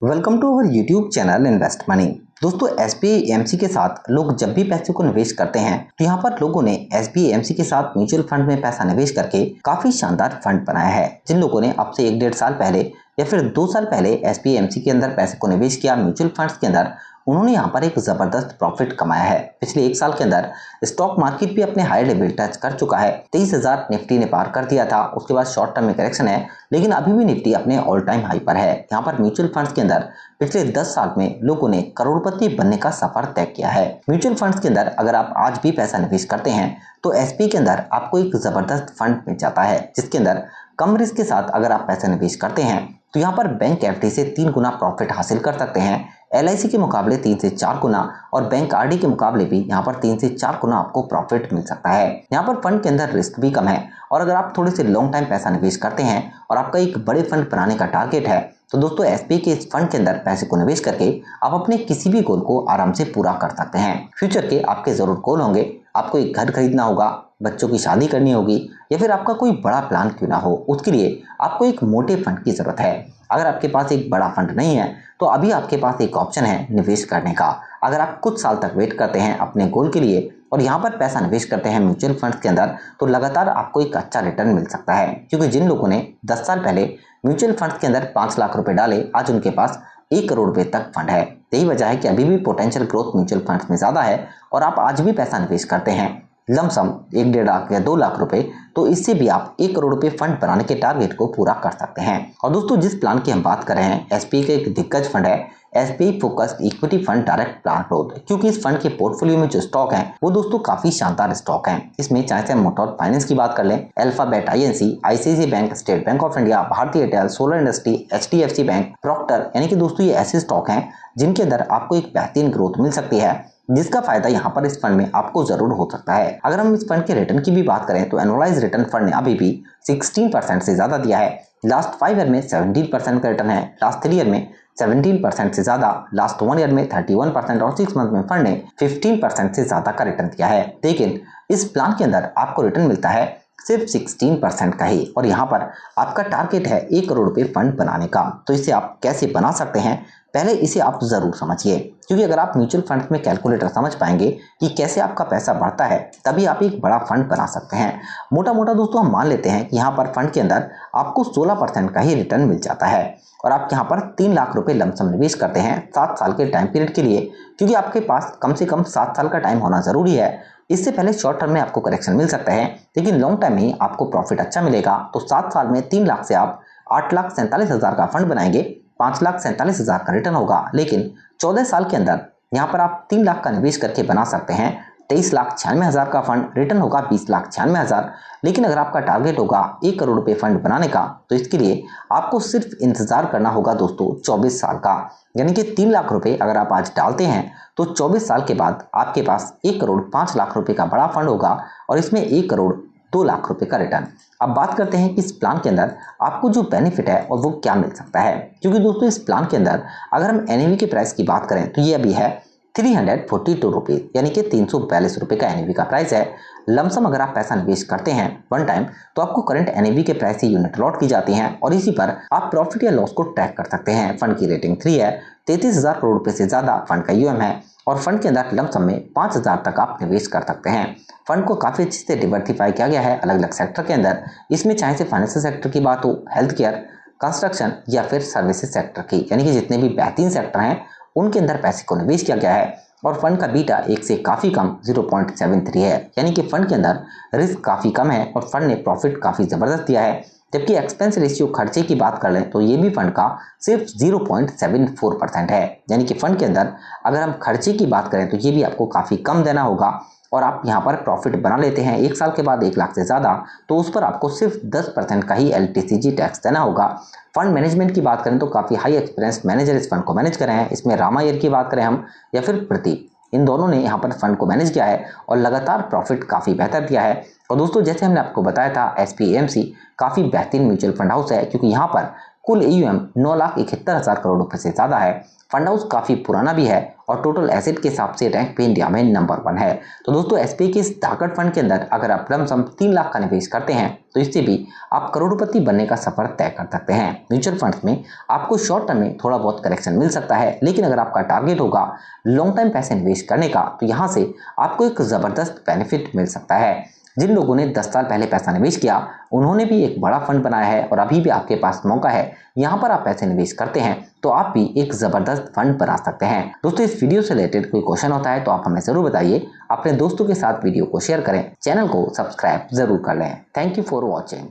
Welcome to our YouTube channel invest money. दोस्तों SBI AMC के साथ लोग जब भी पैसे को निवेश करते हैं तो यहाँ पर लोगों ने एसबीआई एएमसी के साथ म्यूचुअल फंड में पैसा निवेश करके काफी शानदार फंड बनाया है। जिन लोगों ने अब से 1-1.5 साल पहले या फिर 2 साल पहले एसबीआई एएमसी के अंदर पैसे को निवेश किया म्यूचुअल फंड्स के अंदर, उन्होंने यहाँ पर एक जबरदस्त प्रॉफिट कमाया है। पिछले 1 साल के अंदर स्टॉक मार्केट भी अपने हाई लेवल टच कर चुका है। 23,000 निफ्टी ने पार कर दिया था। उसके बाद शॉर्ट टर्म में करेक्शन है, लेकिन अभी भी निफ्टी अपने ऑल टाइम हाई पर है। यहाँ पर म्यूचुअल फंड्स के अंदर पिछले 10 साल में लोगों ने करोड़पति बनने का सफर तय किया है। म्यूचुअल फंड्स के अंदर अगर आप आज भी पैसा निवेश करते हैं तो एसबीआई के अंदर आपको एक जबरदस्त फंड मिल जाता है, जिसके अंदर कम रिस्क के साथ अगर आप पैसा निवेश करते हैं तो यहाँ पर बैंक एफडी से 3 गुना प्रॉफिट हासिल कर सकते हैं। एलआईसी के मुकाबले 3 से 4 गुना और बैंक आरडी के मुकाबले भी यहाँ पर 3 से 4 गुना आपको प्रॉफिट मिल सकता है। यहाँ पर फंड के अंदर रिस्क भी कम है और अगर आप थोड़े से लॉन्ग टाइम पैसा निवेश करते हैं और आपका एक बड़े फंड बनाने का टारगेट है तो दोस्तों एसबीआई के इस फंड के अंदर पैसे को निवेश करके आप अपने किसी भी गोल को आराम से पूरा कर सकते हैं। फ्यूचर के आपके जरूर गोल होंगे, आपको एक घर खरीदना होगा, बच्चों की शादी करनी होगी या फिर आपका कोई बड़ा प्लान क्यों ना हो, उसके लिए आपको एक मोटे फंड की जरूरत है। अगर आपके पास एक बड़ा फंड नहीं है तो अभी आपके पास एक ऑप्शन है निवेश करने का। अगर आप कुछ साल तक वेट करते हैं अपने गोल के लिए और यहाँ पर पैसा निवेश करते हैं म्यूचुअल फंड्स के अंदर तो लगातार आपको एक अच्छा रिटर्न मिल सकता है। क्योंकि जिन लोगों ने 10 साल पहले म्यूचुअल फंड्स के अंदर 5 लाख रुपए डाले, आज उनके पास 1 करोड़ रुपए तक फंड है। यही वजह है कि अभी भी पोटेंशियल ग्रोथ म्यूचुअल फंड्स में ज्यादा है और आप आज भी पैसा निवेश करते हैं लमसम 1-1.5 लाख या 2 लाख रुपए, तो इससे भी आप 1 करोड़ रुपए फंड बनाने के टारगेट को पूरा कर सकते हैं। और दोस्तों जिस प्लान की हम बात कर रहे हैं एसबीआई का एक दिग्गज फंड है SBI focused equity fund direct plan growth. क्योंकि इस फंड के पोर्टफोलियो में जो स्टॉक हैं वो दोस्तों काफी शानदार स्टॉक हैं। इसमें चाहे से मोटॉर्स फाइनेंस की बात कर लें, alphabet INC, ICICI bank, state bank of India, भारतीय Airtel, solar industry, HDFC bank, Procter, यानी कि दोस्तों ये ऐसे स्टॉक हैं जिनके अंदर आपको एक बेहतरीन ग्रोथ मिल सकती है, जिसका फायदा यहाँ पर इस फंड में आपको जरूर हो सकता है। अगर हम इस फंड के रिटर्न की भी बात करें तो एनुअलाइज रिटर्न फंड ने अभी भी 16% से ज्यादा दिया है। लास्ट 5 ईयर में 17% का रिटर्न है, लास्ट 3 ईयर में 17% से ज्यादा, लास्ट 1 ईयर में 31% और 6 मंथ में फंड ने 15% से ज्यादा का रिटर्न दिया है। लेकिन इस प्लान के अंदर आपको रिटर्न मिलता है सिर्फ 16% का ही और यहाँ पर आपका टारगेट है 1 करोड़ रुपए फंड बनाने का। तो इसे आप कैसे बना सकते हैं, पहले इसे आप जरूर समझिए। क्योंकि अगर आप म्यूचुअल फंड में कैलकुलेटर समझ पाएंगे कि कैसे आपका पैसा बढ़ता है तभी आप एक बड़ा फंड बना सकते हैं। मोटा मोटा दोस्तों हम मान लेते हैं कि यहाँ पर फंड के अंदर आपको 16% का ही रिटर्न मिल जाता है और आप यहाँ पर 3 लाख रुपए लमसम निवेश करते हैं 7 साल के टाइम पीरियड के लिए। क्योंकि आपके पास कम से कम 7 साल का टाइम होना जरूरी है। इससे पहले शॉर्ट टर्म में आपको करेक्शन मिल सकता है, लेकिन लॉन्ग टाइम में ही आपको प्रॉफिट अच्छा मिलेगा। तो 7 साल में 3 लाख से आप 8,47,000 का फंड बनाएंगे, 5,47,000 का रिटर्न होगा। लेकिन 14 साल के अंदर यहाँ पर आप 3 लाख का निवेश करके बना सकते हैं 23,96,000 का फंड, रिटर्न होगा 20,96,000। लेकिन अगर आपका टारगेट होगा 1 करोड़ रुपए फंड बनाने का तो इसके लिए आपको सिर्फ इंतजार करना होगा दोस्तों 24 साल का। यानी कि 3 लाख रुपए अगर आप आज डालते हैं तो 24 साल के बाद आपके पास 1 करोड़ 5 लाख रुपए का बड़ा फंड होगा और इसमें 1 करोड़ 2 लाख रुपए का रिटर्न। अब बात करते हैं कि इस प्लान के अंदर आपको जो बेनिफिट है और वो क्या मिल सकता है। क्योंकि दोस्तों इस प्लान के अंदर अगर हम एनएवी के प्राइस की बात करें तो ये अभी है 342 रुपीज, यानी कि 342 रुपए का एनएवी का प्राइस है। लमसम अगर आप पैसा निवेश करते हैं वन टाइम तो आपको करंट एनएवी के प्राइस से यूनिट अलॉट की जाती हैं और इसी पर आप प्रॉफिट या लॉस को ट्रैक कर सकते हैं। फंड की रेटिंग 3 है, 33,000 करोड़ रुपए से ज्यादा फंड का यूएम है और फंड के अंदर लमसम में 5,000 तक आप निवेश कर सकते हैं। फंड को काफी अच्छे से डिवर्सिफाई किया गया है अलग अलग सेक्टर के अंदर। इसमें चाहे से फाइनेंशियल सेक्टर की बात हो, हेल्थ केयर, कंस्ट्रक्शन या फिर सर्विसेज सेक्टर की, यानी कि जितने भी बेहतरीन सेक्टर हैं उनके अंदर पैसे को निवेश किया गया है। और फंड का बीटा 1 से काफी कम 0.73 है, यानी कि फंड के अंदर रिस्क काफी कम है और फंड ने प्रॉफिट काफी जबरदस्त दिया है। जबकि एक्सपेंस रेशियो खर्चे की बात कर लें तो ये भी फंड का सिर्फ 0.74% है, यानी कि फंड के अंदर अगर हम खर्चे की बात करें तो ये भी आपको काफी कम देना होगा और आप यहाँ पर प्रॉफिट बना लेते हैं 1 साल के बाद 1 लाख से ज्यादा तो उस पर आपको सिर्फ 10% का ही एलटीसीजी टैक्स देना होगा। फंड मैनेजमेंट की बात करें तो काफी हाई एक्सपीरियंस मैनेजर इस फंड को मैनेज कर रहे हैं। इसमें रामायर की बात करें हम या फिर प्रतीक, इन दोनों ने यहाँ पर फंड को मैनेज किया है और लगातार प्रॉफिट काफी बेहतर दिया है। और दोस्तों जैसे हमने आपको बताया था एसबीआई एएमसी काफी बेहतरीन म्यूचुअल फंड हाउस है, क्योंकि यहाँ पर कुल AUM 9,71,000 करोड़ रुपए से ज्यादा है। फंड हाउस काफी पुराना भी है और टोटल एसेट के हिसाब से रैंक पे इंडिया में नंबर 1 है। तो दोस्तों SBI के इस धाकड़ फंड के अंदर अगर आप लमसम 3 लाख का निवेश करते हैं तो इससे भी आप करोड़पति बनने का सफर तय कर सकते हैं। म्यूचुअल फंड्स में आपको शॉर्ट टर्म में थोड़ा बहुत करेक्शन मिल सकता है, लेकिन अगर आपका टारगेट होगा लॉन्ग टाइम पैसे निवेश करने का तो यहाँ से आपको एक जबरदस्त बेनिफिट मिल सकता है। जिन लोगों ने 10 साल पहले पैसा निवेश किया उन्होंने भी एक बड़ा फंड बनाया है और अभी भी आपके पास मौका है, यहाँ पर आप पैसे निवेश करते हैं तो आप भी एक जबरदस्त फंड बना सकते हैं। दोस्तों इस वीडियो से रिलेटेड कोई क्वेश्चन होता है तो आप हमें जरूर बताइए, अपने दोस्तों के साथ वीडियो को शेयर करें, चैनल को सब्सक्राइब जरूर कर लें। Thank you for watching.